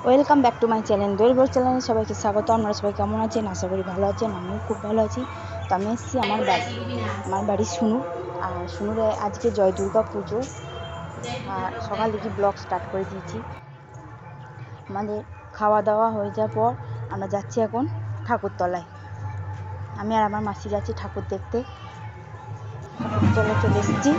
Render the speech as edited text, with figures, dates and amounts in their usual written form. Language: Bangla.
Welcome back to my channel Doyel blog চ্যানেলে সবাইকে স্বাগত। আপনারা সবাই কেমন আছেন? আশা করি ভালো আছেন। আমিও খুব ভালো আছি। তো আমি এসেছি আমার বাড়ি শুনুর। আর শুনুরে আজকে জয় দুর্গা পুজো। আর সকাল থেকে ব্লগ স্টার্ট করে দিয়েছি। আমাদের খাওয়া দাওয়া হয়ে যাওয়ার পর আমরা যাচ্ছি এখন ঠাকুরতলায়। আমি আর আমার মাসি যাচ্ছি ঠাকুর দেখতে। ঠাকুরতলায় চলে এসেছি।